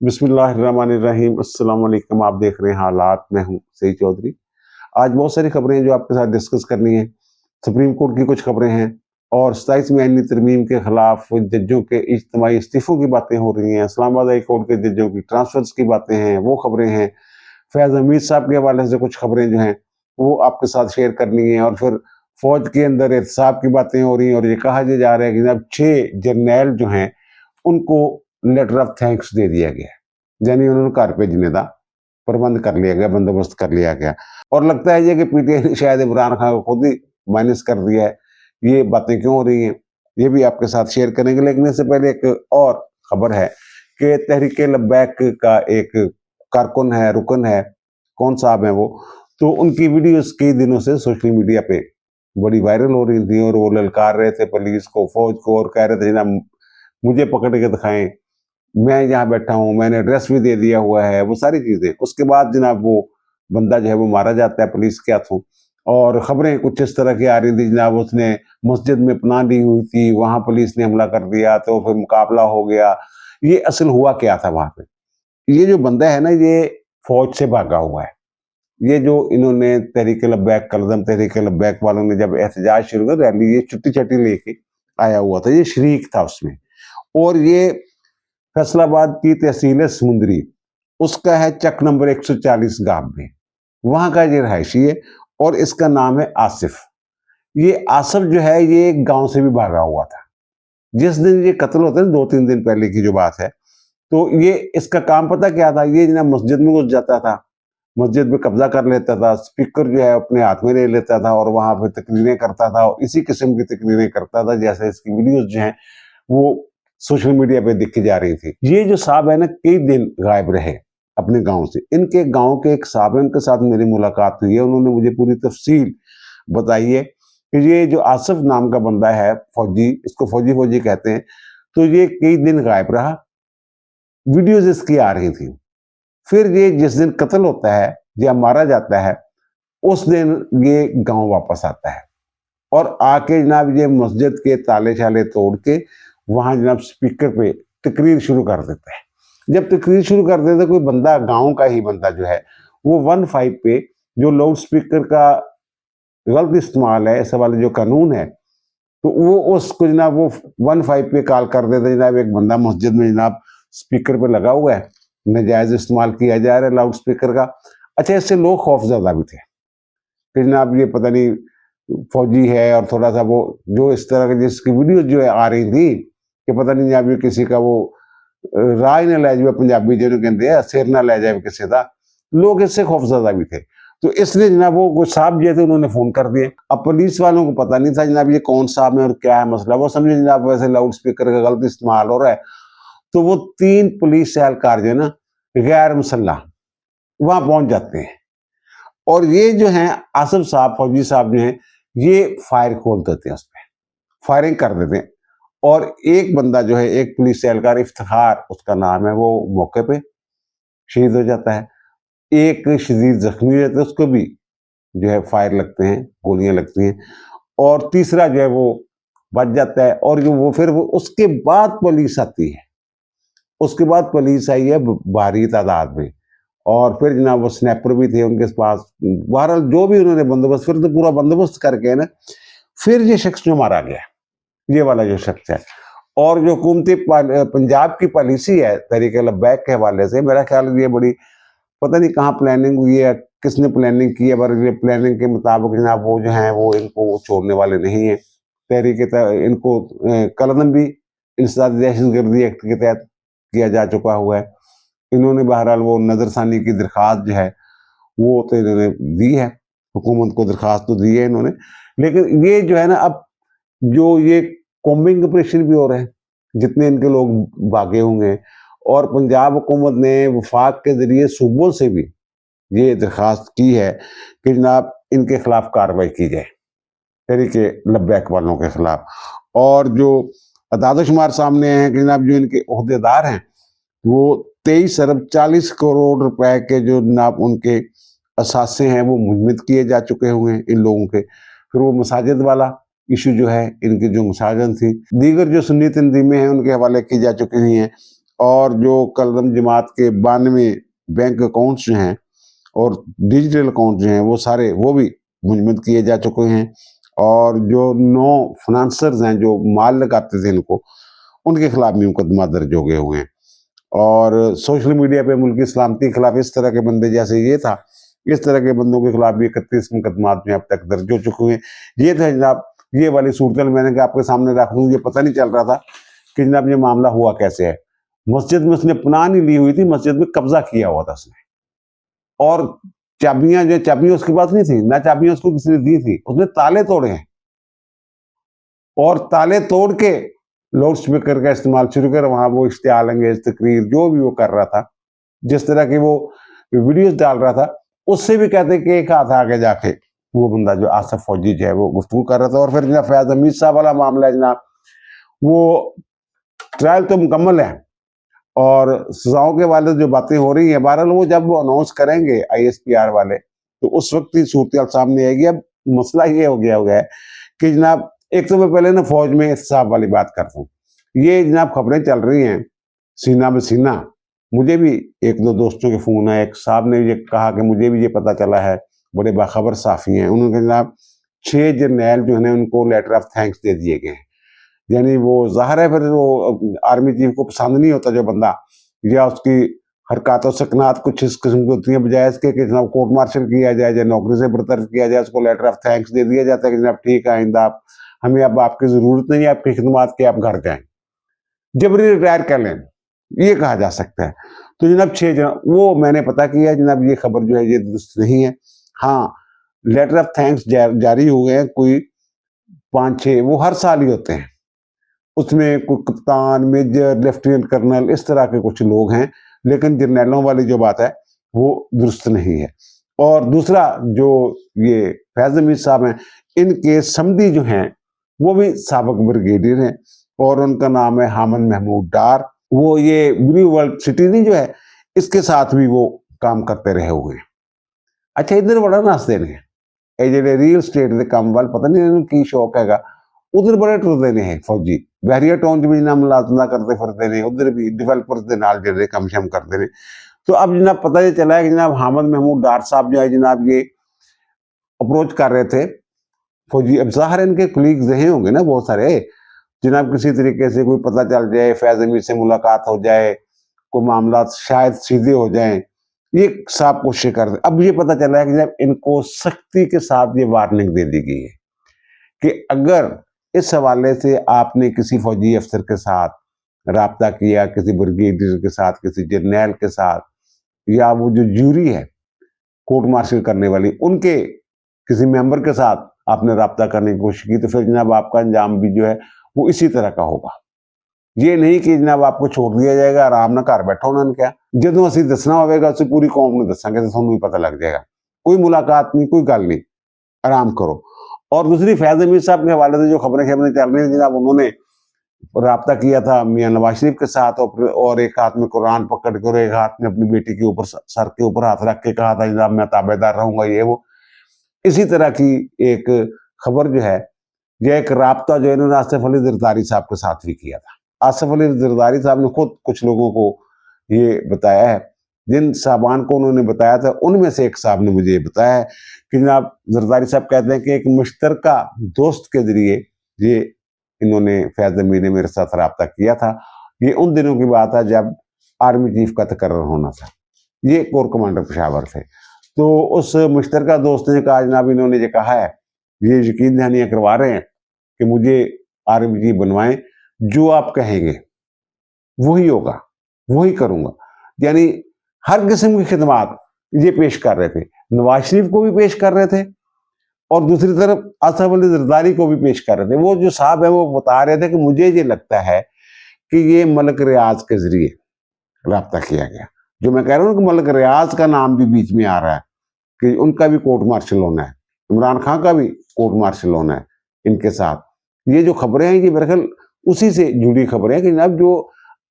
बिस्मिल्लाहिर्रहमानिर्रहीम। अस्सलाम वालेकुम। आप देख रहे हैं हालात। मैं हूं सईद चौधरी। आज बहुत सारी खबरें हैं जो आपके साथ डिस्कस करनी है। सुप्रीम कोर्ट की कुछ खबरें हैं और 27वीं आईनी तरमीम के खिलाफ जजों के इज्तिमाई इस्तीफों की बातें हो रही हैं। इस्लामाबाद हाई कोर्ट के जजों की ट्रांसफर्स की बातें हैं, वो खबरें हैं। फैज़ हमीद साहब के हवाले से कुछ खबरें जो हैं वो आपके साथ शेयर करनी है। और फिर फौज के अंदर एहतसाब की बातें हो रही हैं और ये कहा जा रहा है कि जब 6 जर्नैल जो हैं उनको लेटर ऑफ थैंक्स दे दिया गया, यानी उन्होंने घर भेजने का प्रबंध कर लिया गया, बंदोबस्त कर लिया गया। और लगता है ये कि पीटीआई ने शायद इमरान खान को खुद ही माइनस कर दिया है। ये बातें क्यों हो रही हैं ये भी आपके साथ शेयर करेंगे, लेकिन इससे पहले एक और खबर है कि तहरीक लब्बैक का एक कारकुन है, रुकन है, कौन साहब है वो, तो उनकी वीडियोस कई दिनों से सोशल मीडिया पे बड़ी वायरल हो रही थी और वो ललकार रहे थे पुलिस को, फौज को, और कह रहे थे ना मुझे पकड़ के दिखाएं, मैं यहाँ बैठा हूँ, मैंने एड्रेस भी दे दिया हुआ है, वो सारी चीज़ें। उसके बाद जनाब वो बंदा जो है वो मारा जाता है पुलिस के हाथों। और खबरें कुछ इस तरह की आ रही थी जनाब, उसने मस्जिद में पनाह ली हुई थी, वहाँ पुलिस ने हमला कर दिया तो फिर मुकाबला हो गया। ये असल हुआ क्या था वहाँ पे? ये जो बंदा है ना, ये फौज से भागा हुआ है। ये जो इन्होंने तहरीक लब्बैक, कलदम तहरीक लब्बैक वालों ने जब एहतजाज शुरू कर रैली, ये छुट्टी छट्टी लेके आया हुआ था, ये शरीक था उसमें। और ये फैसलाबाद की तहसील है समुंदरी, उसका है चक नंबर 140 गांव में, वहां का ये रहायशी है और इसका नाम है आसिफ। ये आसिफ जो है ये एक गांव से भी भागा हुआ था। जिस दिन ये कत्ल होता है, 2-3 दिन पहले की जो बात है, तो ये इसका काम पता क्या था? ये ना मस्जिद में घुस जाता था, मस्जिद में कब्जा कर लेता था, स्पीकर जो है अपने हाथ में ले लेता था और वहां पर तकरीरें करता था, और इसी किस्म की तकरीरें करता था जैसे इसकी वीडियोज जो हैं वो सोशल मीडिया पे दिखी जा रही थी। ये जो साहब है ना, कई दिन गायब रहे अपने गांव से। इनके गांव के एक साहब है, उनके साथ मेरी मुलाकात हुई है, उन्होंने मुझे पूरी तफसील बताई है कि ये जो आसिफ नाम का बंदा है, फौजी, इसको फौजी फौजी कहते हैं, तो ये कई दिन गायब रहा, वीडियोज इसकी आ रही थी। फिर ये जिस दिन कत्ल होता है या मारा जाता है, उस दिन ये गांव वापस आता है और आके जनाब ये मस्जिद के ताले शाले तोड़ के वहां जनाब स्पीकर पे तकरीर शुरू कर देता है। जब तकरीर शुरू कर देता है, कोई बंदा, गांव का ही बंदा जो है, वो 15 पे जो लाउड स्पीकर का गलत इस्तेमाल है, इस वाले जो कानून है, तो वो उसको जनाब वो 15 पे कॉल कर देते जनाब, एक बंदा मस्जिद में जनाब स्पीकर पे लगा हुआ है, नजायज इस्तेमाल किया जा रहा है लाउड स्पीकर का। अच्छा, इससे लोग खौफजदा भी थे कि जनाब ये पता नहीं फौजी है, और थोड़ा सा वो जो इस तरह की जिसकी वीडियो जो है आ रही थी कि पता नहीं जनाब ये किसी का वो राय ना ले जाए, पंजाबी जो कहते हैं सिर ना ले जाए किसी का, लोग इससे खौफजदा भी थे। तो इसलिए जनाब वो साहब जो थे उन्होंने फोन कर दिए। अब पुलिस वालों को पता नहीं था जनाब ये कौन साहब है और क्या है मसला, वो समझे जनाब वैसे लाउड स्पीकर का गलत इस्तेमाल हो रहा है। तो वो 3 पुलिस एहलकार जो है ना, गैर मुसल्लह, वहां पहुंच जाते हैं और ये जो है आसिफ साहब, फौजी साहब जो हैं, ये फायर खोल देते हैं, उस पर फायरिंग कर देते हैं। और एक बंदा जो है, एक पुलिस एहलकार, इफ्तिखार उसका नाम है, वो मौके पे शहीद हो जाता है। एक शदीद जख्मी हो जाता है, उसको भी जो है फायर लगते हैं, गोलियां लगती हैं। और तीसरा जो है वो बच जाता है। और जो वो फिर वो उसके बाद पुलिस आती है, उसके बाद पुलिस आई है भारी तादाद में, और फिर जनाब वो स्नैपर भी थे उनके पास। बहरहाल जो भी उन्होंने बंदोबस्त, फिर तो पूरा बंदोबस्त करके ना, फिर ये शख्स जो मारा गया, ये वाला जो शख्स है। और जो हुकूमती पंजाब की पॉलिसी है तहरीक लब्बैक के हवाले से, मेरा ख्याल ये बड़ी पता नहीं कहाँ प्लानिंग हुई है, किसने प्लानिंग की है, पर ये प्लानिंग के मुताबिक जनाब वो जो है वो इनको छोड़ने वाले नहीं है। तहरीक इनको कलदम भी इंसदाद दहशतगर्दी एक्ट के तहत किया जा चुका हुआ है। इन्होंने बहरहाल वो नजरसानी की दरख्वास्त जो है वो तो इन्होंने दी है, हुकूमत को दरख्वास्त तो दी है इन्होंने। लेकिन ये जो है ना, अब जो ये कॉम्बिंग ऑपरेशन भी हो रहे हैं, जितने इनके लोग भागे होंगे, और पंजाब हुकूमत ने वफाक के जरिए सूबों से भी ये दरख्वास्त की है कि जनाब इनके खिलाफ कार्रवाई की जाए, तहरीके लब्बैक वालों के खिलाफ। और जो अदाद शुमार सामने हैं कि जनाब जो इनके ओहदेदार हैं वो 23 अरब 40 करोड़ रुपए के जो जनाब उनके असासे हैं वो मुजम्मद किए जा चुके हुए हैं इन लोगों के। फिर वो मसाजिद वाला इशू जो है, इनकी जो मसाजिद थी, दीगर जो सुन्नी तंजीमें हैं उनके हवाले की जा चुकी हुई हैं। और जो कलरम जमात के 92 बैंक अकाउंट्स जो हैं और डिजिटल अकाउंट जो हैं वो सारे वो भी मुंजमद किए जा चुके हैं। और जो 9 फाइनेंसर्स हैं जो माल लगाते थे इनको, उनके खिलाफ भी मुकदमा दर्ज हो गए हुए हैं। और सोशल मीडिया पे मुल्क की सलामती के खिलाफ इस तरह के बंदे जैसे ये था, इस तरह के बंदों के खिलाफ भी 31 मुकदमात में अब तक दर्ज हो चुके हैं। ये था जनाब ये वाली सूरत मैंने कहा आपके सामने रख दूँ। ये पता नहीं चल रहा था कि जनाब ये मामला हुआ कैसे है। मस्जिद में उसने पनाह नहीं ली हुई थी, मस्जिद में कब्जा किया हुआ था उसने। और चाबियां उसके पास नहीं थी, ना चाबियां उसको किसी ने दी थी, उसने ताले तोड़े हैं। और ताले तोड़ के लाउड स्पीकर का इस्तेमाल शुरू कर वहां वो इश्तिहार अंगेज तकरीर जो भी वो कर रहा था, जिस तरह की वो वीडियोस डाल रहा था, उससे भी कहते कि एक हाथ आगे जाके वो बंदा जो आसिफ फौजी जो है वो गुफ्तगू कर रहा था। और फिर जनाब फैज हमीद साहब वाला मामला है जनाब, वो ट्रायल तो मुकम्मल है और सजाओं के वाले जो बातें हो रही हैं, बहरहाल वो जब वो अनाउंस करेंगे ISPR वाले तो उस वक्त ही सूरत सामने आएगी। अब मसला ये हो गया है कि जनाब एक तो मैं पहले ना फौज में एहतसाब वाली बात करता हूँ। ये जनाब खबरें चल रही हैं सीना में सीना। मुझे भी एक दो दोस्तों के फोन है, एक साहब ने ये कहा कि मुझे भी ये पता चला है, बड़े बाखबर साफी हैं, उन्होंने जनाब 6 जर्नैल जो है उनको लेटर ऑफ थैंक्स दे दिए गए हैं। यानी वो ज़ाहिर है फिर वो आर्मी चीफ को पसंद नहीं होता जो बंदा या उसकी हरकत और सकनात कुछ इस किस्म की होती है, बजाय इसके कि जनाब कोर्ट मार्शल किया जाए या नौकरी से बरतरफ किया जाए, उसको लेटर ऑफ थैंक्स दे दिया जाता है कि जनाब ठीक है, आइंदा आप हमें अब आपकी ज़रूरत नहीं है आपकी खिदमत की, आप घर जाएं, जबरी रिटायर कर लें, ये कहा जा सकता है। तो जनाब 6 जनाब वो मैंने पता किया जनाब ये खबर जो है ये दुरुस्त नहीं है। हाँ, लेटर ऑफ थैंक्स जारी हो गए हैं कोई 5-6, वो हर साल ही होते हैं। उसमें कोई कप्तान, मेजर, लेफ्टिनेंट कर्नल इस तरह के कुछ लोग हैं, लेकिन जर्नैलों वाली जो बात है वो दुरुस्त नहीं है। और दूसरा जो ये फैज हमीद साहब हैं, इनके समधी जो हैं वो भी साबिक ब्रिगेडियर हैं और उनका नाम है हामिद महमूद डार। वो ये ब्लू वर्ल्ड सिटी जो है इसके साथ भी वो काम करते रहे हुए हैं। अच्छा इधर बड़ा नसते ने ਇਹ ਜਿਹੜੇ ਰੀਅਲ ਸਟੇਟ ਦੇ ਕੰਮ ਵੱਲ ਪਤਾ ਨਹੀਂ ਇਹਨੂੰ ਕੀ ਸ਼ੌਕ ਹੈਗਾ, ਉਧਰ ਬੜੇ ਟੁਰਦੇ ਨੇ ਇਹ ਫੌਜੀ। ਬਹਿਰੀਆ ਟਾਊਨ 'ਚ ਵੀ ਜਨਾਬ ਮੁਲਾਜ਼ਮਤਾਂ ਕਰਦੇ ਫਿਰਦੇ ਨੇ, ਉਧਰ ਵੀ ਡਿਵੈਲਪਰਸ ਦੇ ਨਾਲ ਜਿਹੜੇ ਕੰਮ ਸ਼ਮ करते ਨੇ। तो अब जनाब पता ये चला है कि जनाब हामिद महमूद डार साहब जो है जनाब ये अप्रोच कर रहे थे फौजी। अब ज़ाहिर इनके कुलीग्स रहे होंगे ना बहुत सारे, जनाब किसी तरीके से कोई पता चल जाए, फैज हमीद से मुलाकात हो जाए, कोई मामला शायद सीधे हो जाए, ये साहब कोशिश कर रहे। अब ये पता चला है कि जब इनको सख्ती के साथ ये वार्निंग दे दी गई है कि अगर इस हवाले से आपने किसी फौजी अफसर के साथ राब्ता किया, किसी ब्रिगेडियर के साथ, किसी जर्नैल के साथ, या वो जो जूरी है कोर्ट मार्शल करने वाली उनके किसी मेंबर के साथ आपने राब्ता करने की कोशिश की, तो फिर जनाब आपका अंजाम भी जो है वो इसी तरह का होगा। ये नहीं कि जनाब आपको छोड़ दिया जाएगा आराम ना घर बैठो उन्होंने क्या, ਜਦੋਂ ਅਸੀਂ ਦੱਸਣਾ ਹੋਵੇਗਾ ਅਸੀਂ पूरी कौम ਨੂੰ ਦੱਸਾਂਗੇ तो ਤੁਹਾਨੂੰ भी पता लग जाएगा। कोई मुलाकात नहीं, कोई गल नहीं, आराम करो। और दूसरी फैज हमीद साहब के हवाले से जो खबरें चल रही हैं जनाब, उन्होंने राब्ता किया था मियां नवाज शरीफ के साथ और एक हाथ में कुरान पकड़ के और एक हाथ में अपनी बेटी के ऊपर सर के ऊपर हाथ रख के कहा था जनाब मैं ताबेदार रहूंगा ये वो। इसी तरह की एक खबर जो है, यह एक राब्ता जो इन्होंने आसिफ अली जरदारी साहब के साथ भी किया था। आसिफ अली जरदारी साहब ने खुद कुछ लोगों को ये बताया है, जिन साहबान को उन्होंने बताया था उनमें से एक साहब ने मुझे बताया है कि जनाब जरदारी साहब कहते हैं कि एक मुश्तरका दोस्त के जरिए ये इन्होंने फैज हमीद ने मेरे साथ रब्ता किया था। ये उन दिनों की बात है जब आर्मी चीफ का तकर्रर होना था, ये कोर कमांडर पेशावर थे। तो उस मुश्तरका दोस्त ने कहा जनाब इन्होंने ये कहा है, ये यकीन दहानियाँ करवा रहे हैं कि मुझे आर्मी चीफ बनवाएं, जो आप कहेंगे वही होगा, वही करूंगा। यानी हर किस्म की खिदमत ये पेश कर रहे थे, नवाज शरीफ को भी पेश कर रहे थे और दूसरी तरफ आसिफ अली जरदारी को भी पेश कर रहे थे। वो जो साहब है वो बता रहे थे कि मुझे ये लगता है कि ये मलक रियाज के जरिए रब्ता किया गया। जो मैं कह रहा हूँ कि मलक रियाज का नाम भी बीच में आ रहा है कि उनका भी कोर्ट मार्शल होना है, इमरान खान का भी कोर्ट मार्शल होना है इनके साथ। ये जो खबरें हैं ये मेरे ख्याल उसी से जुड़ी खबरें हैं कि जनाब जो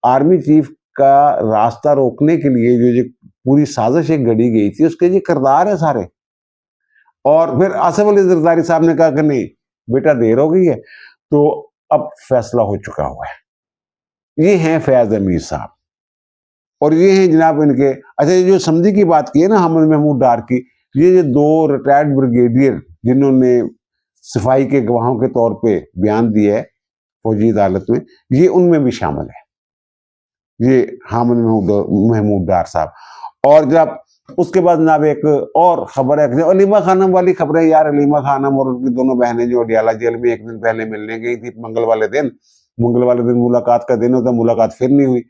आर्मी चीफ का रास्ता रोकने के लिए जो पूरी साजिश एक गढ़ी गई थी उसके ये किरदार है सारे। और फिर आसिफ अली जरदारी साहब ने कहा कि नहीं बेटा देर हो गई है, तो अब फैसला हो चुका हुआ है। ये हैं फैज हमीद साहब। और ये हैं जनाब इनके। अच्छा, ये जो समझी की बात की है ना हामिद महमूद डार की, ये जो 2 रिटायर्ड ब्रिगेडियर जिन्होंने सफाई के गवाहों के तौर पे बयान दिया है फौजी अदालत में, ये उनमें भी शामिल है, ये हामिद महमूद डार साहब। और जब उसके बाद जनाब एक और खबर है, अलीमा खानम वाली खबर है यार। अलीमा खानम और उनकी दोनों बहनें जो अडियाला जेल में एक दिन पहले मिलने गई थी, मंगल वाले दिन मुलाकात का दिन होता, मुलाकात फिर नहीं हुई।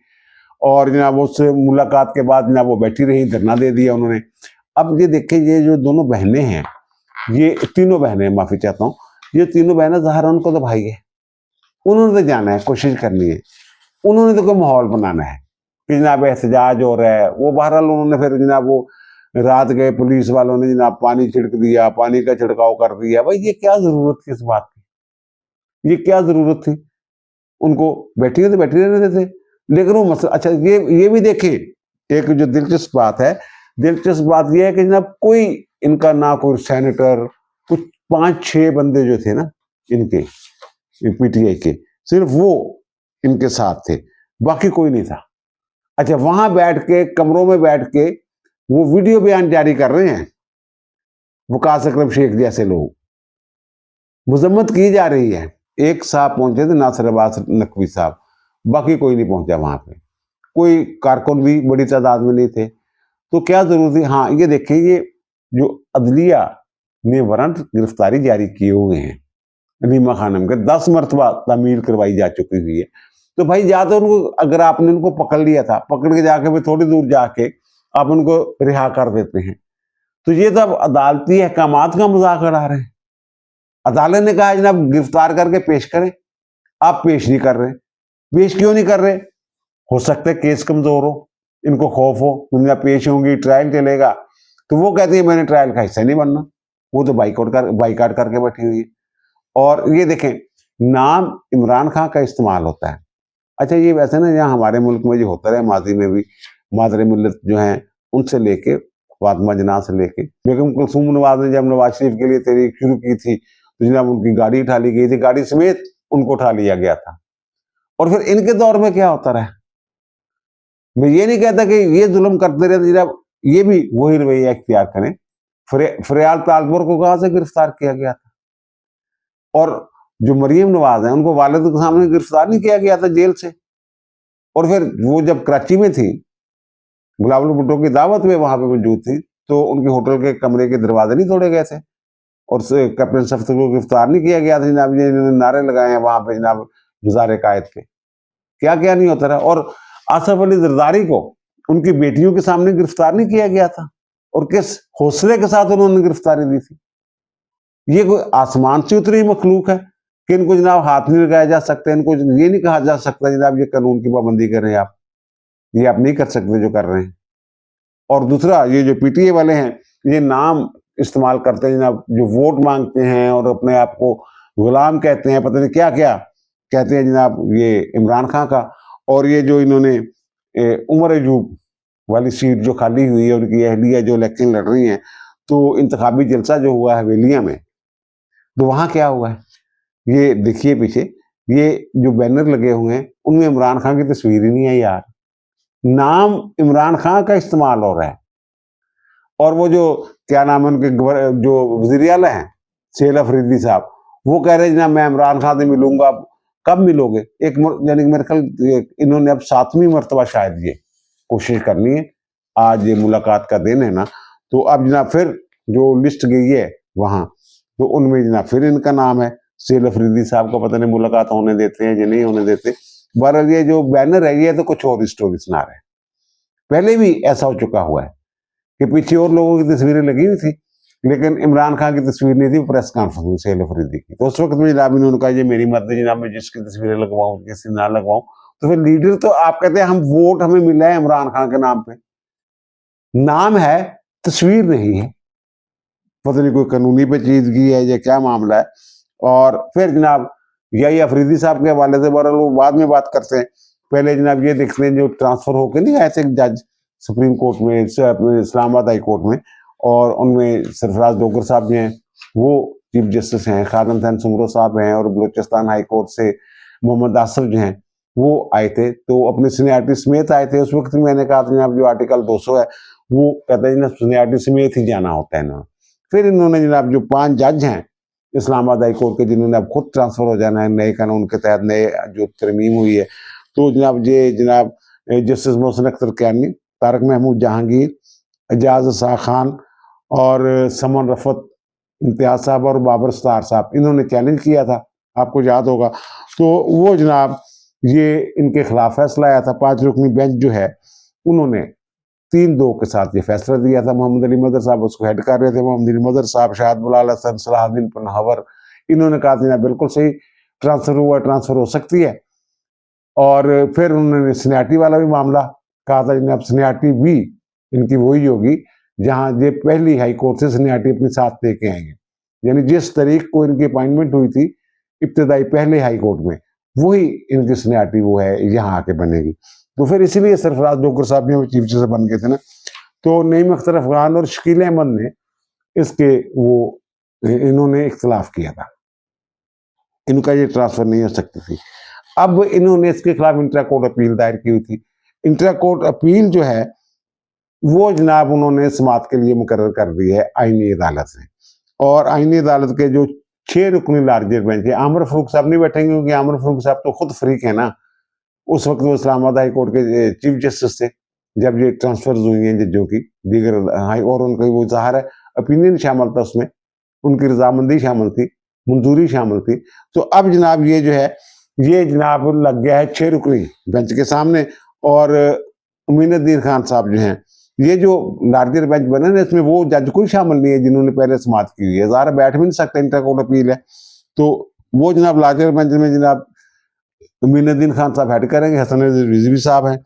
और जनाब उस मुलाकात के बाद जनाब वो बैठी रही, धरना दे दिया उन्होंने। अब ये देखिए, ये जो दोनों बहनें हैं, ये तीनों बहनें, माफी चाहता हूँ, ये तीनों बहनें, ज़ाहिर उनको तो भाई है, उन्होंने तो जाना है, कोशिश करनी है, उन्होंने तो कोई माहौल बनाना है कि जनाब एहतजाज हो रहा है। वो बहरहाल उन्होंने फिर जनाब वो रात गए, पुलिस वालों ने जनाब पानी छिड़क दिया, पानी का छिड़काव कर दिया। भाई ये क्या जरूरत थी इस बात की, ये क्या जरूरत थी? उनको बैठी हुई तो बैठी रहने देते। लेकिन वो मसला, अच्छा ये भी देखें, एक जो दिलचस्प बात है, दिलचस्प बात यह है कि जनाब कोई इनका ना कोई सेनेटर, कुछ 5-6 बंदे जो थे ना इनके पीटीआई के, सिर्फ वो इनके साथ थे, बाकी कोई नहीं था। अच्छा, वहां बैठ के, कमरों में बैठ के वो वीडियो बयान जारी कर रहे हैं, वकास अकरम शेख जैसे लोग, मजम्मत की जा रही है। एक साहब पहुंचे थे, नासिर अब्बास नकवी साहब, बाकी कोई नहीं पहुंचा वहां पे, कोई कारकुन भी बड़ी तादाद में नहीं थे। तो क्या जरूरत थी? हाँ, ये देखिए, ये जो अदलिया ने वारंट गिरफ्तारी जारी किए हुए हैं अलीमा खानम के, 10 मरतबा तामील करवाई जा चुकी हुई है। तो भाई या तो उनको, अगर आपने उनको पकड़ लिया था, पकड़ के जाके फिर थोड़ी दूर जाके आप उनको रिहा कर देते हैं। तो ये तो अब अदालती अहकामात का मजाक उड़ा रहे हैं। अदालत ने कहा जनाब गिरफ्तार करके पेश करें, आप पेश नहीं कर रहे। पेश क्यों नहीं कर रहे? हो सकता है केस कमजोर हो, इनको खौफ हो, दुनिया पेश होंगी, ट्रायल चलेगा, तो वो कहती है मैंने ट्रायल का हिस्सा नहीं बनना, वो तो बाइकाट करके बैठी हुई है। और ये देखें, नाम इमरान खान का इस्तेमाल होता है। अच्छा, ये वैसे ना यहाँ हमारे मुल्क में जो होता रहा माजी में भी, मादर मिल्लत जो हैं उनसे लेके फातिमा जना से लेके बेगम कुलसूम नवाज ने जब नवाज शरीफ के लिए तहरीक शुरू की थी, तो जनाब उनकी गाड़ी उठा ली गई थी, गाड़ी समेत उनको उठा लिया गया था। और फिर इनके दौर में क्या होता रहा? मैं ये नहीं कहता कि ये जुल्म करते रहते, जनाब ये भी वही रवैया इख्तियार करें। फरियाल तालपुर को कहां से गिरफ्तार किया गया था? और जो मरियम नवाज है, उनको वालिद के सामने गिरफ्तार नहीं किया गया था जेल से? और फिर वो जब कराची में थी, बिलावल भुट्टो की दावत में वहां पे मौजूद थी, तो उनके होटल के कमरे के दरवाजे नहीं तोड़े गए थे और कैप्टन सफ्तर को गिरफ्तार नहीं किया गया था जनाब? ये नारे लगाए हैं वहां पे जनाब गुजारे कायद के, क्या क्या नहीं होता रहा। और आसफ अली जरदारी को उनकी बेटियों के सामने गिरफ्तार नहीं किया गया था, और किस हौसले के साथ उन्होंने गिरफ्तारी दी थी? ये कोई आसमान से उतरी मखलूक है कि इनको जनाब हाथ नहीं लगाया जा सकता, इनको ये नहीं कहा जा सकता जनाब ये कानून की पाबंदी करें आप, ये आप नहीं कर सकते जो कर रहे हैं। और दूसरा, ये जो पीटीए वाले हैं, ये नाम इस्तेमाल करते हैं जनाब, जो वोट मांगते हैं और अपने आप को गुलाम कहते हैं, पता नहीं क्या क्या कहते हैं जनाब, ये इमरान खान का। और ये जो इन्होंने उमर अयूब वाली सीट जो खाली हुई है, उनकी अहलिया जो इलेक्शन लड़ रही हैं, तो इंतखाबी जलसा जो हुआ है हवेलिया में, तो वहां क्या हुआ है? ये देखिए पीछे, ये जो बैनर लगे हुए हैं उनमें इमरान खान की तस्वीर ही नहीं है यार, नाम इमरान खान का इस्तेमाल हो रहा है। और वो जो क्या नाम है उनके जो वजीर आला हैं सेल अफरीदी साहब, वो कह रहे हैं जनाब मैं इमरान खान से मिलूंगा। कब मिलोगे? यानी मेरे ख्याल इन्होंने अब 7वीं मरतबा शायद ये कोशिश करनी है। आज ये मुलाकात का दिन है ना, तो अब जनाब फिर जो लिस्ट गई है वहां, तो उनमें जनाब फिर इनका नाम है। सेल अफरीदी साहब को पता नहीं मुलाकात होने देते हैं या नहीं होने देते। बहरहाल ये जो बैनर है, ये तो कुछ और स्टोरी सुना रहे हैं। पहले भी ऐसा हो चुका हुआ है कि पीछे और लोगों की तस्वीरें लगी हुई थी, लेकिन इमरान खान की तस्वीर नहीं थी प्रेस कॉन्फ्रेंस में सेल अफरीदी की। तो उस वक्त में जनाब इन्होंने कहा ये मेरी मर्जी, जनाब मैं जिसकी तस्वीरें लगवाऊं किसी ना लगवाऊं। तो फिर लीडर तो आप कहते हैं हम वोट हमें मिला है इमरान खान के नाम पे, नाम है, तस्वीर नहीं है। पता नहीं कोई कानूनी पेचीदगी है या क्या मामला है। और फिर जनाब यही अफरीदी साहब के हवाले से बहरहाल वो बाद में बात करते हैं। पहले जनाब ये देखते हैं जो ट्रांसफर होकर नहीं आए थे जज सुप्रीम कोर्ट में, इस्लामाबाद हाई कोर्ट में, और उनमें सरफराज डोगर साहब जो हैं वो चीफ जस्टिस हैं, खादम हसैन सुमरो साहब हैं, और बलूचिस्तान हाई कोर्ट से मोहम्मद आसफ जो हैं वो आए थे, तो अपने सीनियरिटी समेत आए थे। उस वक्त मैंने कहा था जनाब जो आर्टिकल 200 है वो कहता है जनाब सीनियरिटी समेत ही जाना होता है इन्होंने। फिर इन्होंने जनाब जो 5 जज हैं इस्लामाबाद हाई कोर्ट के, जिन्होंने अब खुद ट्रांसफर हो जाना है नए कानून के तहत, नए जो तरमीम हुई है, तो जनाब जस्टिस मोहसिन अख्तर कियानी, तारक महमूद जहांगीर, एजाज शाह खान और समन रफत इम्तियाज साहब और बाबर स्टार साहब, इन्होंने चैलेंज किया था, आपको याद होगा। तो वो जनाब ये इनके खिलाफ फैसला आया था। 5 रुकनी बेंच जो है उन्होंने 3-2 के साथ ये फैसला दिया था। मोहम्मद अली मदर साहब उसको हेड कर रहे थे, मोहम्मद अली मदर साहब, शाहद बुलाल हसन, सलाहुद्दीन पन्हावर, इन्होंने कहा था बिल्कुल सही, ट्रांसफर हुआ, ट्रांसफर हो सकती है। और फिर उन्होंने सीनियरिटी वाला भी मामला कहा था जनाब सीनियरिटी भी इनकी वही होगी जहां ये पहली हाई कोर्ट से सीनियरिटी अपने साथ लेके आएंगे, यानी जिस तारीख को इनकी अपॉइंटमेंट हुई थी इब्तदाई पहले हाई कोर्ट में, वही इनकी सीनियरिटी वो है यहाँ आके बनेगी। तो फिर इसीलिए सरफराज डोगर साहब ने चीफ जस्टिस बन गए थे ना, तो नईम अख्तर अफगान और शकील अहमद ने इसके वो इन्होंने इख्तलाफ किया था, इनका ये ट्रांसफर नहीं हो सकती थी। अब इन्होंने इसके खिलाफ इंट्रा कोर्ट अपील दायर की हुई थी। इंट्रा कोर्ट अपील जो है वो जनाब उन्होंने समात के लिए मुकर्रर कर दी है आईनी अदालत से, और आईनी अदालत के जो 6 रुकनी लार्जर बेंच है, आमिर फारूक साहब नहीं बैठेंगे क्योंकि आमिर फारूक साहब तो खुद फ्रीक है ना। उस वक्त वो इस्लामाबाद हाई कोर्ट के चीफ जस्टिस थे जब ये ट्रांसफर हुई हैं जजों की दीगर हाई, और उनका वो ज़ाहिर है ओपिनियन शामिल था उसमें, उनकी रजामंदी शामिल थी, मंजूरी शामिल थी। तो अब जनाब ये जो है ये जनाब लग गया है 6 रुकनी बेंच के सामने, और अमीनुद्दीन खान साहब जो हैं, ये जो लार्जर बेंच बने ना इसमें वो जज कोई शामिल नहीं है जिन्होंने पहले समात की हुई है, ज़ाहिर बैठ भी नहीं सकते, इंटर कोर्ट अपील है। तो वो जनाब लार्जर बेंच में जनाब अमीनुद्दीन खान साहब हेड करेंगे, हसन रिजवी साहब हैं,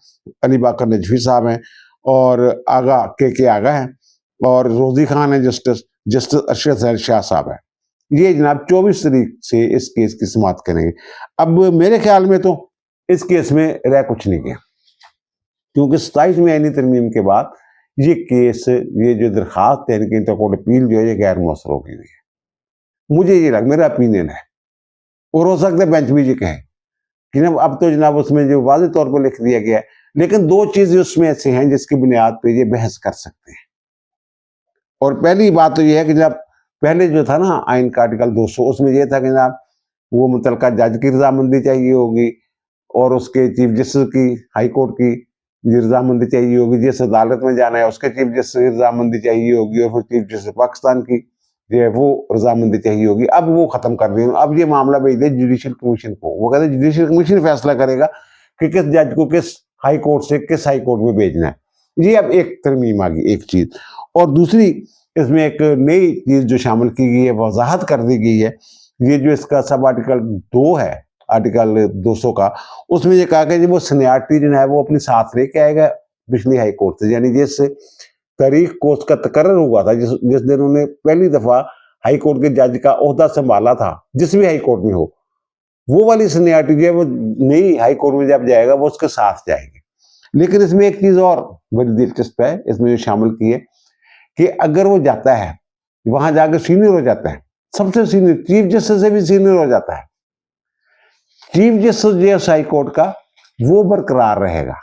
अली बाकर नजफी साहब हैं, और आगा के आगा हैं, और रोजी खान है जस्टिस अरशद शाह साहब है। ये जनाब 24 तारीख से इस केस की समात करेंगे। अब मेरे ख्याल में तो इस केस में रह कुछ नहीं गया, क्योंकि 27 में आईनी तरमीम के बाद ये केस, ये जो दरखास्त है इनकी इंटर कोर्ट अपील जो है ये गैर मौसर हो गई है। मुझे ये लग, मेरा ओपिनियन है, और हो सकता है बेंच भी ये कहे कि जनाब अब तो जनाब उसमें जो वाज़ेह तौर पर लिख दिया गया है, लेकिन 2 चीजें उसमें ऐसे हैं जिसकी बुनियाद पे ये बहस कर सकते हैं। और पहली बात तो ये है कि जनाब पहले जो था ना आइन का आर्टिकल 200, उसमें यह था कि जनाब वो मुतलका जज की रजामंदी चाहिए होगी और उसके चीफ जस्टिस की हाई कोर्ट की रजामंदी चाहिए होगी, जिस अदालत में जाना है उसके चीफ जस्टिस की रजामंदी चाहिए होगी, और फिर चीफ जस्टिस पाकिस्तान की जो है वो रजामंदी चाहिए होगी। अब वो खत्म कर दी, अब ये मामला भेज दे जुडिशियल कमीशन को, वो कहते हैं जुडिशियल कमीशन फैसला करेगा कि किस जज को किस हाई कोर्ट से किस हाई कोर्ट में भेजना है। ये अब एक तरमीम आ गई, एक चीज। और दूसरी इसमें एक नई चीज जो शामिल की गई है, वजाहत कर दी गई है, ये जो इसका सब आर्टिकल 2 है, आर्टिकल 200 का, उसमें ये कहा कि वो सीनियरिटी जो है वो अपने साथ लेके आएगा पिछली हाई कोर्ट से, यानी जिस तारीख को उसका तकर्रर हुआ था, जिस दिन उन्होंने पहली दफा हाई कोर्ट के जज का ओहदा संभाला था, जिस भी हाई कोर्ट में हो, वो वाली सीनियरिटी जो है वो नई हाई कोर्ट में जब जाएगा वो उसके साथ जाएगी। लेकिन इसमें एक चीज और बड़ी दिलचस्प है, इसमें जो शामिल की है कि अगर वो जाता है वहां जाकर सीनियर हो जाता है, सबसे सीनियर चीफ जस्टिस से भी सीनियर हो जाता है, चीफ जस्टिस जो है हाई कोर्ट का वो बरकरार रहेगा,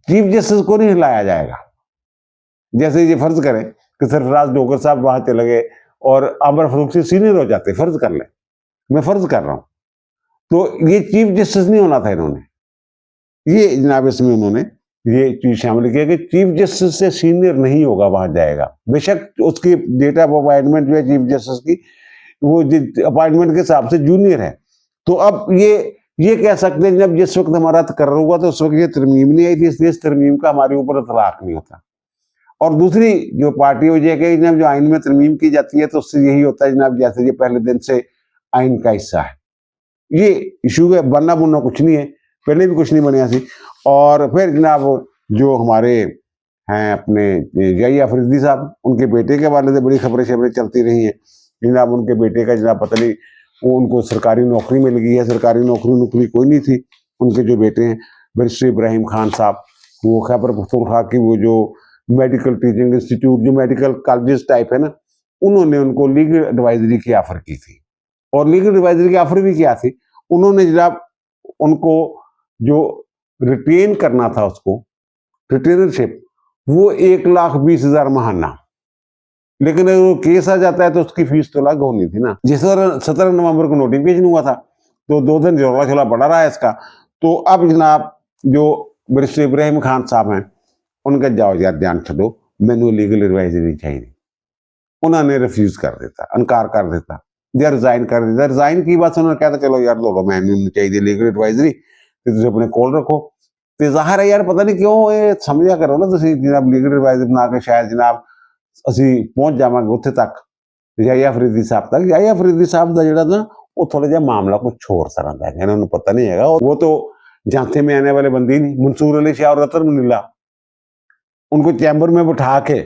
चीफ जस्टिस को नहीं हिलाया जाएगा। जैसे ये फर्ज करें कि सरफराज डोगर साहब वहां चले गए और आमिर फारूक से सीनियर हो जाते, फर्ज कर ले, मैं फर्ज कर रहा हूं, तो ये चीफ जस्टिस नहीं होना था इन्होंने, ये जनाब इसमें उन्होंने ये चीज शामिल किया कि चीफ जस्टिस से सीनियर नहीं होगा, वहां जाएगा, बेशक उसकी डेट ऑफ अपॉइंटमेंट जो है चीफ जस्टिस की वो अपॉइंटमेंट के हिसाब से जूनियर है। तो अब ये कह सकते हैं जब जिस वक्त हमारा तकर्रर हुआ तो उस वक्त ये तरमीम नहीं आई थी, इसलिए इस तरमीम का हमारे ऊपर इतलाक नहीं होता। और दूसरी जो पार्टी हो जाएगी जनाब जो आइन में तरमीम की जाती है तो उससे यही होता है जनाब जैसे ये पहले दिन से आइन का हिस्सा है, ये इशू है, बनना बुनना कुछ नहीं है, पहले भी कुछ नहीं बनिया थी। और फिर जनाब जो हमारे हैं अपने जई अफरीदी साहब, उनके बेटे के वाले से बड़ी खबरें शबरें चलती रही हैं जनाब, उनके बेटे का जनाब पता नहीं वो उनको सरकारी नौकरी मिल गई है, सरकारी नौकरी कोई नहीं थी। उनके जो बेटे हैं बैरिस्टर इब्राहिम खान साहब, वो खैबर पख्तूनख्वा की वो जो मेडिकल टीचिंग इंस्टीट्यूट जो मेडिकल कॉलेजेस टाइप है ना, उन्होंने उनको लीगल एडवाइजरी की ऑफर की थी, और लीगल एडवाइजरी की ऑफर भी किया थी उन्होंने जनाब उनको जो रिटेन करना था, उसको रिटेनरशिप, वो 1,20,000 महाना। लेकिन अगर वो केस आ जाता है तो उसकी फीस तो अलग होनी थी ना। जिस तरह 17 नवंबर को नोटिफिकेशन हुआ था, तो 2 दिन झोला छोला पड़ा रहा है इसका। तो अब जनाब जो बैरिस्टर इब्राहिम खान साहब हैं, उनका जाओ यार ध्यान छो, मैनू लीगल एडवाइजरी चाहिए। उन्होंने रिफ्यूज कर देता, इनकार कर देता, या रिजाइन कर देता। रिजाइन की बात उन्होंने कहता चलो यार लो मैनू चाहिए लीगल एडवाइजरी, तो तुम अपने कोल रखो। तो जाहिर है यार पता नहीं क्यों ये समझा करो ना तुम जनाब लीगल एडवाइजर बना के शायद जनाब ਅਸੀਂ पहुंच जावांगे उत्थे तक, याहिया फरीदी साहब तक। याहिया फरीदी साहब का जिहड़ा ना वो थोड़ा जिहा मामला कुछ होर तरह का है, इन्होंने पता नहीं है। और वो तो झांसे में आने वाले बंदे ही नहीं। मंसूर अली शाह और रतन मुनीला, उनको चैम्बर में बिठा के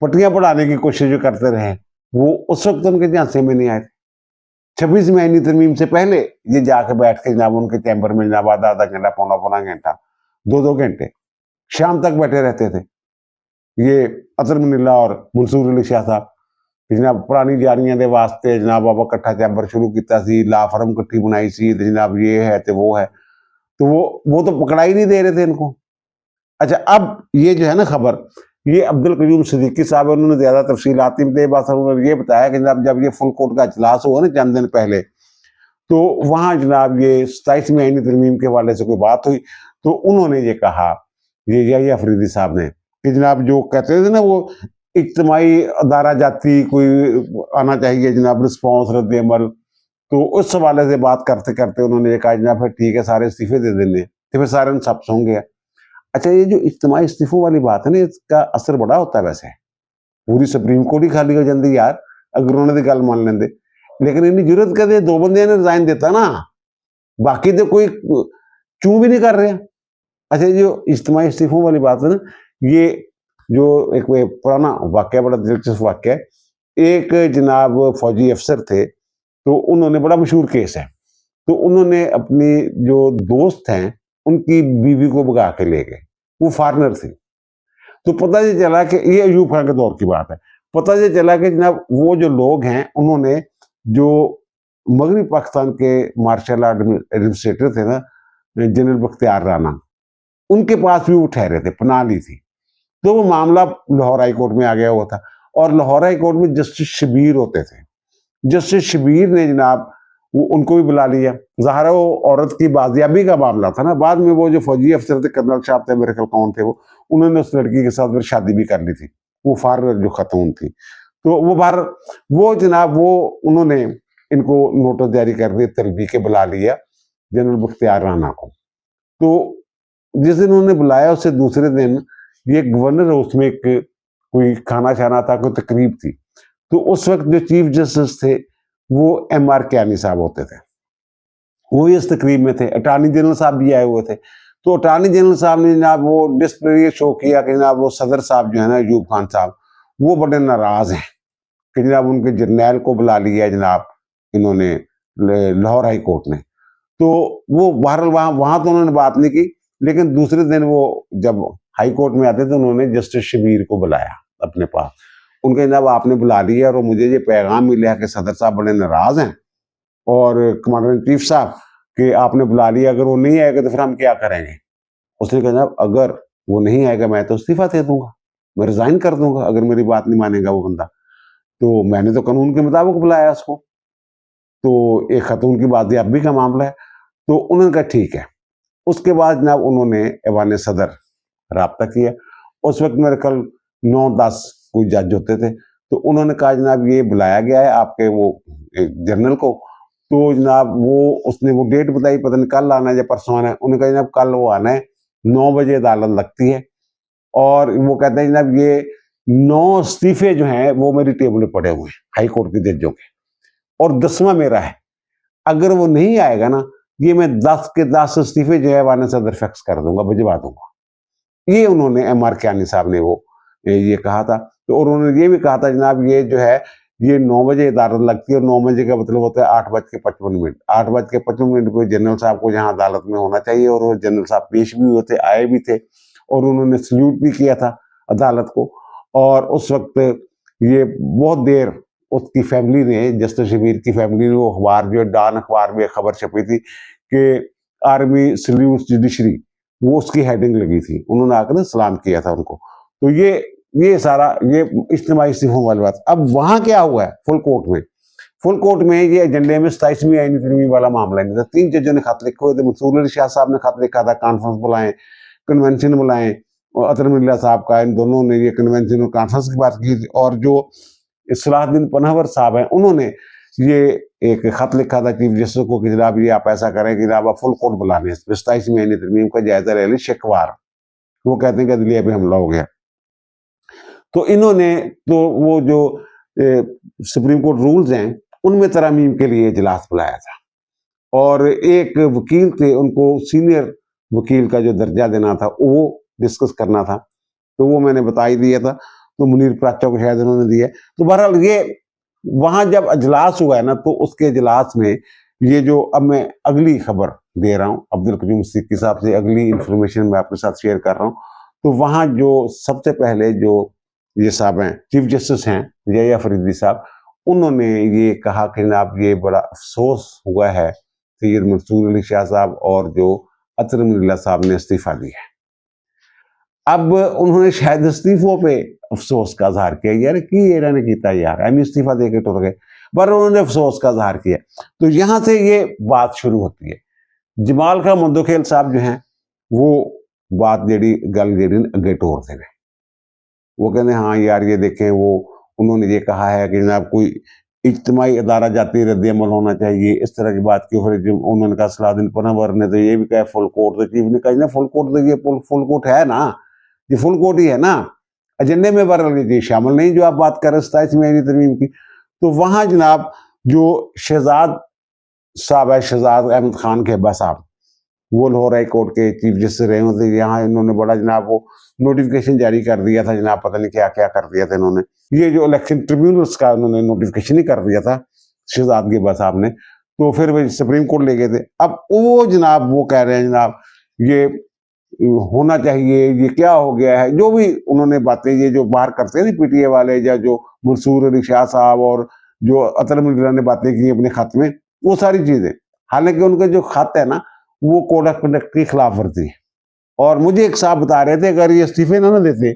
पट्टियां पढ़ाने की कोशिश जो करते रहे, वो उस वक्त उनके झांसे में नहीं आए थे। 26 महीने तरमीम से पहले ये जाके बैठ के जनाब उनके चैम्बर में जनाब आधा आधा घंटा, पौना पौना घंटा, 2 घंटे शाम तक बैठे रहते थे ये अतर मुनीला और मंसूर अली शाह साहब। जनाब पुरानी जारियां दे वास्ते जनाब बाबा कट्ठा चैम्बर शुरू किया सी, ला फर्म कट्ठी बनाई सी, जनाब ये है तो वो है। तो वो तो पकड़ा ही नहीं दे रहे थे इनको। अच्छा, अब ये जो है ना खबर, ये अब्दुल कयूम सिद्दीकी साहब, उन्होंने ज्यादा तफसीलात बस उन्होंने ये बताया कि जनाब जब ये फुल कोर्ट का इजलास हुआ ना चंद दिन पहले, तो वहां जनाब ये 27वीं आईनी तरमीम के हवाले से कोई बात हुई, तो उन्होंने ये कहा, ये याहिया फरीदी साहब ने, कि जनाब जो कहते थे ना वो इज्तिमाई अदारा जाती कोई आना चाहिए जनाब, रिस्पॉन्स रद्द अमल, तो उस हवाले से बात करते करते उन्होंने ये कहा जनाब फिर ठीक है सारे इस्तीफे दे देने, तो फिर सारे सब होंगे। अच्छा, ये जो इज्तिमाई इस्तीफों वाली बात है ना, इसका असर बड़ा होता है वैसे, पूरी सुप्रीम कोर्ट ही खाली हो जाती यार अगर उन्होंने गल मान लेंदे। लेकिन इन्नी जरूरत कहते 2 बंदे ने रिजाइन देता ना, बाकी तो कोई चू भी नहीं कर रहे। अच्छा, जो इज्तिमाई इस्तीफों वाली बात है ना, ये जो एक पुराना वाक्य, बड़ा दिलचस्प वाक्य है। एक जनाब फौजी अफसर थे, तो उन्होंने, बड़ा मशहूर केस है, तो उन्होंने अपनी जो दोस्त हैं उनकी बीवी को भगा के ले गए, वो फॉरेनर थी। तो पता ये चला कि ये अयूब खान के दौर की बात है, पता ये चला कि जनाब वो जो लोग हैं उन्होंने, जो मगरबी पाकिस्तान के मार्शल आर्ट एडमिनिस्ट्रेटर थे ना, जनरल बख्तियार राना, उनके पास भी वो ठहरे थे, पनाह ली थी। तो वो मामला लाहौर हाई कोर्ट में आ गया हुआ था, और लाहौर हाई कोर्ट में जस्टिस शबीर होते थे। जस्टिस शबीर ने जनाब वो उनको भी बुला लिया। ज़ाहिर है वो औरत की बाजियाबी का मामला था ना। बाद में वो जो फौजी अफसर थे, कर्नल साहब थे मेरे ख्याल, कौन थे वो, उन्होंने उस लड़की के साथ फिर शादी भी कर ली थी, वो फॉरेनर जो खतून थी। तो वो बाहर, वो जनाब वो उन्होंने इनको नोटिस जारी कर दिए, तलबी के बुला लिया जनरल बख्तियार राना को। तो जिस दिन उन्होंने बुलाया उससे दूसरे दिन ये गवर्नर हाउस में एक कोई खाना छाना था, कोई तकरीब थी। तो उस वक्त जो चीफ जस्टिस थे वो MR कियानी साहब होते थे, वो इस तकरीब में थे। अटॉर्नी जनरल साहब भी आए हुए थे। तो अटॉर्नी जनरल साहब ने जनाब वो डिस्प्ले शो किया कि जनाब वो सदर साहब जो है ना, अयूब खान साहब, वो बड़े नाराज हैं कि जनाब उनके जर्नैल को बुला लिया जनाब इन्होंने, लाहौर हाई कोर्ट ने। तो वो बहरहाल वहां तो उन्होंने बात नहीं की, लेकिन दूसरे दिन वो जब हाई कोर्ट में आते तो उन्होंने जस्टिस शबीर को बुलाया अपने पास। उनके जनाब आपने बुला लिया और मुझे ये पैगाम मिला कि सदर साहब बड़े नाराज हैं, और कमांडर इन चीफ साहब कि आपने बुला लिया, अगर वो नहीं आएगा तो फिर हम क्या करेंगे। उसने कहा जनाब अगर वो नहीं आएगा मैं तो इस्तीफा दे दूंगा, मैं रिजाइन कर दूंगा, अगर मेरी बात नहीं मानेगा वो बंदा। तो मैंने तो कानून के मुताबिक बुलाया उसको, तो एक खतून की बाजियाबी का मामला है। तो उन्होंने कहा ठीक है। उसके बाद जनाब उन्होंने ऐवान सदर राब्ता किया। उस वक्त मेरे कल 9-10 कोई जज होते थे। तो उन्होंने कहा जनाब ये बुलाया गया है आपके वो जनरल को। तो जनाब वो उसने वो डेट बताई, पता नहीं कल आना है या परसों आना है। उन्होंने कहा जनाब कल वो आना है, 9 बजे अदालत लगती है। और वो कहते हैं जनाब ये 9 इस्तीफे जो हैं वो मेरी टेबल में पड़े हुए हैं हाई कोर्ट के जजों के, और 10वां मेरा है। अगर वो नहीं आएगा ना, ये मैं 10 के 10 इस्तीफे जो है वाने सदर फैक्स कर दूंगा, भिजवा दूंगा। ये उन्होंने MR कियानी साहब ने वो ये कहा था। तो और उन्होंने ये भी कहा था जनाब ये जो है ये 9 बजे अदालत लगती है, और 9 बजे का मतलब होता है 8:55। 8:55 को जनरल साहब को यहाँ अदालत में होना चाहिए, और वो जनरल साहब पेश भी हुए थे, आए भी थे, और उन्होंने सल्यूट भी किया था अदालत को। और उस वक्त ये बहुत देर उसकी फैमिली ने, जस्टिस शबीर की फैमिली ने, वो अखबार जो डॉन अखबार में खबर छपी थी कि आर्मी सल्यूट जुडिशरी, वो उसकी हेडिंग लगी थी, उन्होंने आकर सलाम किया था उनको। तो ये सारा ये इज्तिमाई इस्तीफों वाली बात। अब वहां क्या हुआ है फुल कोर्ट में ये एजेंडे में 27वीं आईनी तरमीम वाला मामला नहीं था। 3 जजों ने खत लिखे हुए थे, मंसूर अली शाह साहब ने खत लिखा था, कॉन्फ्रेंस बुलाएं, कन्वेंशन बुलाएं, और अतर मिल्ला साहब का, इन दोनों ने ये कन्वेंशन और कॉन्फ्रेंस की बात की थी। और जो सलाहुद्दीन पनाहवर साहब हैं, उन्होंने ये एक खत लिखा था चीफ जस्टिस को कि जनाब ये आप ऐसा करें कि जनाब आप फुल कोर्ट बुलाने 27वीं आईनी तरमीम का जायजा ले लें शिकवार। वो कहते हैं कि अदलिया पे हमला हो गया। तो इन्होंने तो वो जो सुप्रीम कोर्ट रूल्स हैं उनमें तरमीम के लिए इजलास बुलाया था, और एक वकील थे, उनको सीनियर वकील का जो दर्जा देना था वो डिस्कस करना था, तो वो मैंने बता ही दिया था। तो मुनीर प्राचा को शायद उन्होंने दिया। तो बहरहाल ये वहां जब इजलास हुआ है ना, तो उसके इजलास में ये जो अब मैं अगली खबर दे रहा हूँ अब्दुल करीम सिद्दीकी साहब से, अगली इंफॉर्मेशन मैं आपके साथ शेयर कर रहा हूँ। तो वहां जो सबसे पहले जो ये साहब हैं चीफ जस्टिस हैं यहया फरीदी साहब, उन्होंने ये कहा कि जनाब ये बड़ा अफसोस हुआ है सैयद मंसूर अली शाह साहब और जो अतर मिल्ला साहब ने इस्तीफा दिया। अब उन्होंने शायद इस्तीफों पे अफसोस का इजहार किया, यार की इन्होंने किया यार, हम इस्तीफा दे के टुर गए, पर उन्होंने अफसोस का इजहार किया। तो यहाँ से ये बात शुरू होती है। जमाल खां मुंदोखेल साहब जो हैं वो बात जेडी गल जेडी अगे टोरते हैं। वो कहते हैं हाँ यार ये देखें, वो उन्होंने ये कहा है कि जनाब कोई इज्तिमाई अदारा जाती रद्द अमल होना चाहिए, इस तरह की बात की। फिर उन्होंने कहा सलाहुद्दीन पनाहवर ने तो ये भी कहा फुल कोर्ट, तो चीफ ने कहा ना फुल कोर्ट, तो ये फुल कोर्ट है ना, ये फुल कोर्ट ही है ना, एजेंडे में बहरहाल शामिल नहीं जो आप बात कर रहे हैं 27वीं आईनी तरमीम की। तो वहां जनाब जो शहजाद साहब है, शहजाद अहमद खान खेबा साहब, वो लाहौर हाई कोर्ट के चीफ जस्टिस रहे होते, यहाँ इन्होंने बड़ा जनाब वो नोटिफिकेशन जारी कर दिया था जनाब, पता नहीं क्या क्या कर दिया था इन्होंने, ये जो इलेक्शन ट्रिब्यूनल्स का उन्होंने नोटिफिकेशन ही कर दिया था शहजाद गेबा साहब ने। तो फिर वो सुप्रीम कोर्ट ले गए थे। अब वो जनाब वो कह रहे हैं जनाब ये होना चाहिए, ये क्या हो गया है, जो भी उन्होंने बातें ये जो बाहर करते हैं पीटीए वाले, या जो मंसूर अली शाह साहब और जो अतर मिल्ला ने बातें की अपने खत में, वो सारी चीजें, हालांकि उनका जो खत है ना वो कोड ऑफ कंडक्ट की खिलाफ वर्जी है। और मुझे एक साहब बता रहे थे अगर ये इस्तीफे ना देते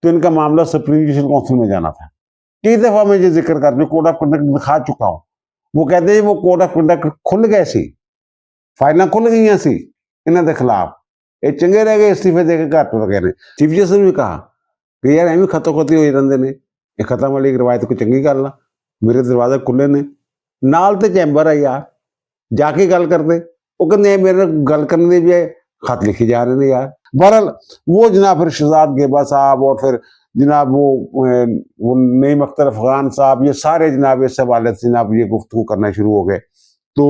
तो इनका मामला सुप्रीम जुडिशल काउंसिल में जाना था। कई दफा मैं ये जिक्र कर जो कोड ऑफ कंडक्ट दिखा चुका हूं। वो कहते हैं वो कोड ऑफ कंडक्ट खुल गए सी, फाइलें खुल गई सी इन्हों के खिलाफ, ये चंगे रह गए इस्तीफे देके घर टुर गए ने। चीफ जस्टिस ने भी कहा कि यार एवं खतोखती हो रहे ने, ये खत्म वाली रवायत कोई चंगी गल आ, मेरे दरवाजे खुले ने, नाल ते चैंबर है यार, जाके गल करते। वो कहते मेरे गल करने भी खत लिखी जा रहे हैं यार। बहरहाल वो जनाब फिर शहजाद गेबा साहब और फिर जनाब वो नईम अख्तर अफगान साहब, ये सारे जनाब इस हवाले से जनाब ये गुफ्तगू करना शुरू हो गए। तो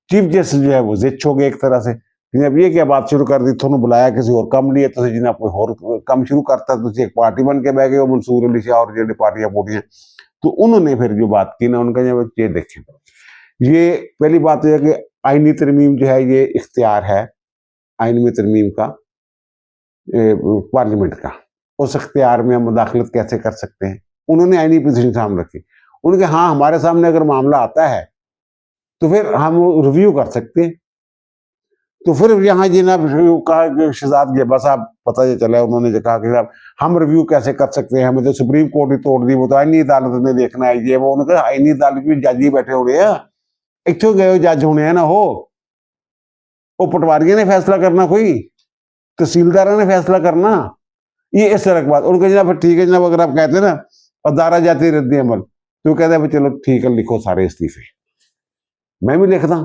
चीफ जस्टिस जो है वो जिच हो गए एक तरह से, जनाब ये क्या बात शुरू कर दी, थोड़ा बुलाया किसी और कम लिए, तो जनाब कोई और कम शुरू करता, तो एक पार्टी बन के बह गए वो मंसूर अली शाह और जो पार्टियां पोटियां। तो उन्होंने फिर जो बात की ना, उनका जब ये देखें, ये पहली बात यह है कि आईनी तरमीम जो है ये इख्तियार है आइन में तरमीम का पार्लियामेंट का, उस इख्तियार में हम मुदाखलत कैसे कर सकते हैं। उन्होंने आईनी पोजीशन सामने रखी, उनके हाँ हमारे सामने अगर मामला आता है तो फिर हम रिव्यू कर सकते हैं। तो फिर यहाँ जनाब कहा कि शहजाद गेबा साहब पता ये चला, उन्होंने जो कहा कि साहब हम रिव्यू कैसे कर सकते हैं, हमें तो सुप्रीम कोर्ट ही तोड़ दी, वो तो आईनी अदालत ने देखना है ये वो। उन्होंने कहा आईनी अदालत में जज ही बैठे होने हैं, इतों गए जज होने हैं ना, हो पटवारियों ने फैसला करना, कोई तहसीलदार ने फैसला करना, ये इस तरह की बात। उनका जनाब फिर ठीक है जनाब, अगर आप कहते हैं ना अदारा जाती रद्द अमल, तो कहते हैं चलो ठीक है लिखो सारे इस्तीफे, मैं भी लिखदा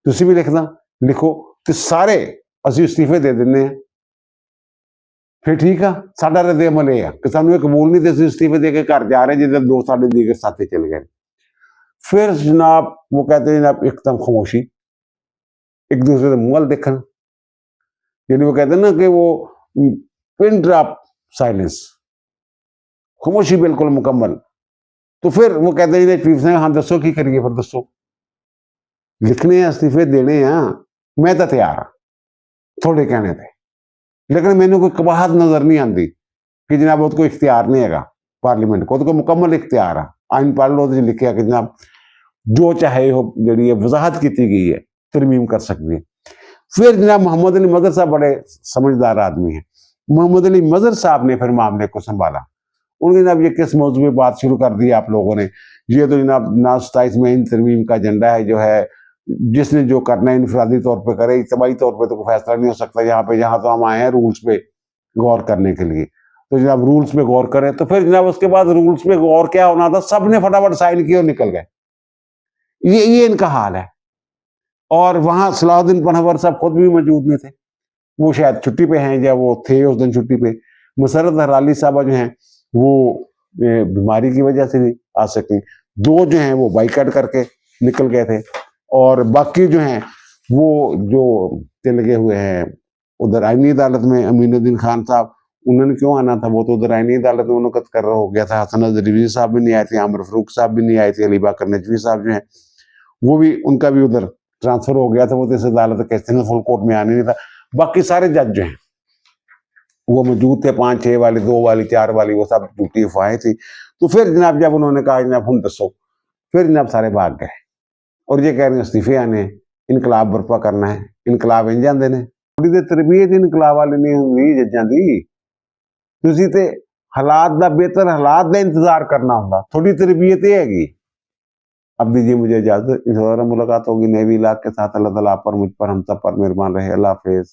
तुसी भी लिखदा, लिखो तो सारे असं इस्तीफे दे दें, फिर ठीक है साडा रद्द अमल यह है कि सानू कबूल नहीं, तो इस्तीफे दे के घर जा रहे जिधर दो साढ़े दीगर साथी चले गए। फिर जनाब वो कहते हैं जनाब एकदम खामोशी, एक दूसरे के मुंह देखना, यानी वो कहते हैं ना कि वो पिन ड्रॉप साइलेंस, खामोशी बिल्कुल मुकम्मल। तो फिर वो कहते हैं चीफ ने हाँ दसो की करिए, फिर दसो लिखने हैं इस्तीफे देने हैं, मैं तो तैयार हाँ थोड़े कहने थे, लेकिन मैंने कोई कबाहत नजर नहीं आती कि जनाब वो कोई इख्तियार नहीं है पार्लीमेंट को, तो कोई मुकम्मल इख्तियार है। आइन पढ़ लो तो लिखे कि जनाब जो चाहे हो जी वजाहत की गई है तरमीम कर सकती है। फिर जनाब मोहम्मद अली मजहर साहब बड़े समझदार आदमी हैं। मोहम्मद अली मजहर साहब ने फिर मामले को संभाला। उन्होंने जनाब ये किस मौजूद पे बात शुरू कर दी आप लोगों ने, ये तो जनाब ना 27 में इन तरमीम का एजेंडा है, जो है जिसने जो करना है इनफरादी तौर पर करे, इज्तिमाई तौर पर तो कोई फैसला नहीं हो सकता यहाँ पे। यहाँ तो हम आए हैं रूल्स पे गौर करने के लिए, तो जनाब रूल्स पे गौर करें। तो फिर जनाब उसके बाद रूल्स पे गौर क्या होना था, सबने फटाफट साइन किए और निकल गए। ये इनका हाल है। और वहां सलाहुद्दीन पनहवर साहब खुद भी मौजूद नहीं थे, वो शायद छुट्टी पे हैं, या वो थे उस दिन छुट्टी पे। मुसर्रत हराली साहबा जो हैं वो बीमारी की वजह से नहीं आ सकी। दो जो हैं वो बाइकाट करके निकल गए थे, और बाकी जो हैं वो जो चले गए हुए हैं उधर आईनी अदालत में। अमीनुद्दीन खान साहब, उन्होंने क्यों आना था, वो तो उधर आईनी अदालत में मुनक़्क़द कर रहा हो गया था। हसन अज़हर रिज़वी साहब भी नहीं आए थे, आमिर फ़ारूक साहब भी नहीं आए थे, अली बाकर नजवी साहब जो हैं वो भी, उनका भी उधर ट्रांसफर हो गया था, वो तो इस अदालत के फुल कोर्ट में आने नहीं था। बाकी सारे जज जो हैं वो मौजूद थे, 5-6 वाली, 2 वाली, 4 वाली, वो सब झूठी अफवाहें थी। तो फिर जनाब जब उन्होंने कहा जनाब हम दसो, फिर जनाब सारे भाग गए और ये कह रहे हैं इस्तीफे आने, इनकलाब बर्पा करना है, इनकलाब इंज आंदे ने। थोड़ी देर तरबियत इनकलाब वाली नहीं हुई जज्जां दी, तुसी ते हालात दा, बेहतर हालात दा इंतजार करना होंदा, थोड़ी तरबियत ये हैगी। अब दीजिए मुझे इजाजत, इंशाअल्लाह मुलाकात होगी नए व्लॉग के साथ। अल्लाह ताला आप पर, मुझ पर, हम सब पर मेहरबान रहे। अल्लाह हाफिज।